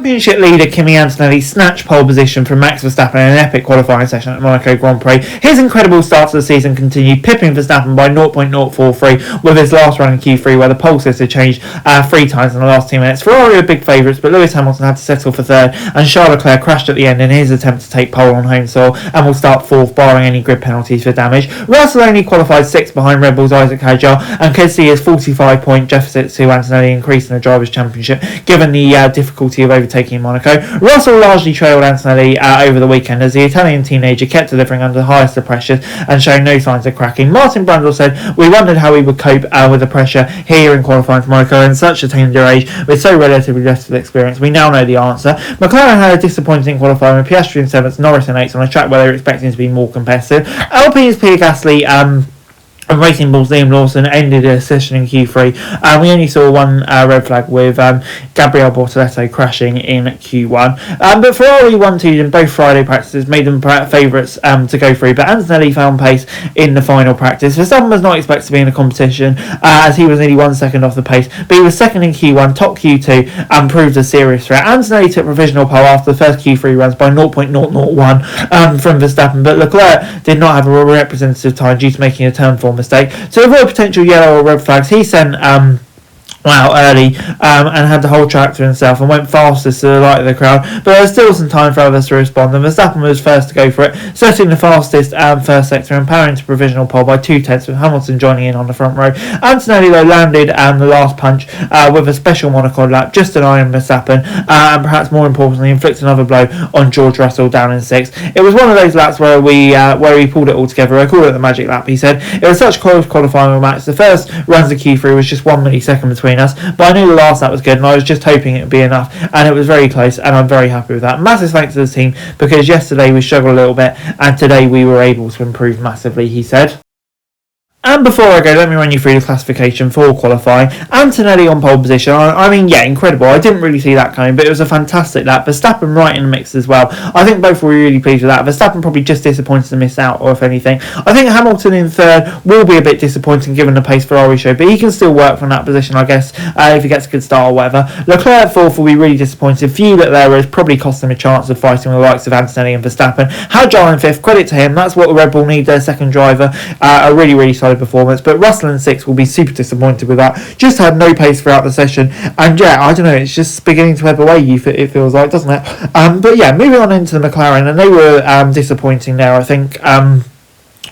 Championship leader Kimi Antonelli snatched pole position from Max Verstappen in an epic qualifying session at Monaco Grand Prix. His incredible start to the season continued, pipping Verstappen by 0.043 with his last run in Q3, where the pole sitter changed 3 times in the last 2 minutes. Ferrari were big favourites, but Lewis Hamilton had to settle for third, and Charles Leclerc crashed at the end in his attempt to take pole on home soil and will start fourth, barring any grid penalties for damage. Russell only qualified 6th behind Red Bull's Isaac Hadjar and could see his 45-point deficit to Antonelli increase in the Drivers' Championship, given the difficulty of overtaking Monaco. Russell largely trailed Antonelli over the weekend as the Italian teenager kept delivering under the highest of pressures and showing no signs of cracking. Martin Brundle said, "We wondered how he would cope with the pressure here in qualifying for Monaco in such a tender age with so relatively little experience. We now know the answer." McLaren had a disappointing qualifying with Piastri in 7th, Norris in 8th on a track where they were expecting to be more competitive. Alpine's Pierre Gasly and Racing Bull's Liam Lawson ended a session in Q3. We only saw one red flag with Gabriel Bortoletto crashing in Q1. But Ferrari 1-2 in both Friday practices made them favourites to go through. But Antonelli found pace in the final practice. Verstappen was not expected to be in the competition as he was nearly 1 second off the pace. But he was second in Q1, top Q2 and proved a serious threat. Antonelli took provisional pole after the first Q3 runs by 0.001 from Verstappen. But Leclerc did not have a representative time due to making a turn 4 mistake. To avoid potential yellow or red flags, he sent early and had the whole track to himself and went fastest to the light of the crowd, but there was still some time for others to respond, and Verstappen was first to go for it, setting the fastest first sector and powering to provisional pole by 2/10 with Hamilton joining in on the front row. Antonelli though landed the last punch with a special Monaco lap, just denying Verstappen and perhaps more importantly inflicted another blow on George Russell down in 6th. It was one of those laps where he pulled it all together. I call it the magic lap, he said. It was such close qualifying match. The first runs of Q3 was just 1 millisecond between us, but I knew the last lap was good and I was just hoping it would be enough, and it was very close, and I'm very happy with that. Massive thanks to the team, because yesterday we struggled a little bit and today we were able to improve massively, he said. And before I go, let me run you through the classification for qualifying. Antonelli on pole position. I mean, yeah, incredible. I didn't really see that coming, but it was a fantastic lap. Verstappen right in the mix as well. I think both were really pleased with that. Verstappen probably just disappointed to miss out, or if anything. I think Hamilton in 3rd will be a bit disappointing given the pace Ferrari showed, but he can still work from that position, I guess, if he gets a good start or whatever. Leclerc 4th will be really disappointed. Few that there is probably cost him a chance of fighting with the likes of Antonelli and Verstappen. Hadjar in 5th, credit to him. That's what the Red Bull need, their second driver. A really, really solid performance, but Russell in 6th will be super disappointed with that. Just had no pace throughout the session, and yeah, I don't know, it's just beginning to ebb away, it feels like, doesn't it? But yeah, moving on into the McLaren, and they were disappointing there, I think.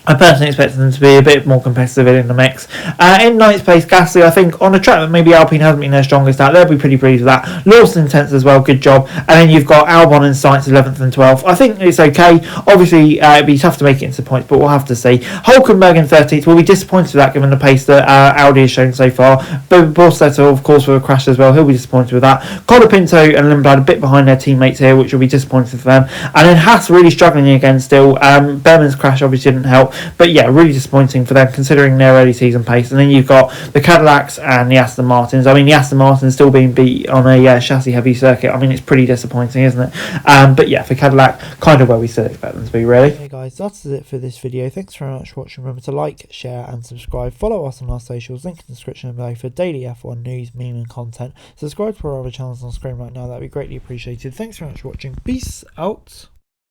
I personally expected them to be a bit more competitive in the mix. In 9th place, Gasly, I think, on a track that maybe Alpine hasn't been their strongest at, they'll be pretty pleased with that. Lawson in 10th as well, good job. And then you've got Albon and Sainz 11th and 12th. I think it's okay. Obviously, it'd be tough to make it into points, but we'll have to see. Hulkenberg in 13th, will be disappointed with that given the pace that Audi has shown so far. But Borsetto, of course, with a crash as well, he'll be disappointed with that. Colapinto and Lindblad a bit behind their teammates here, which will be disappointing for them. And then Haas really struggling again still. Berman's crash obviously didn't help, but yeah, really disappointing for them considering their early season pace. And then you've got the Cadillacs and the Aston Martins. I mean, the Aston Martins still being beat on a chassis heavy circuit. I mean, it's pretty disappointing, isn't it? But yeah, for Cadillac, kind of where we still expect them to be, really. Okay guys, that's it for this video. Thanks very much for watching. Remember to like, share and subscribe. Follow us on our socials, link in the description below for daily F1 news, meme and content. Subscribe to our other channels on screen right now, that'd be greatly appreciated. Thanks very much for watching. Peace out.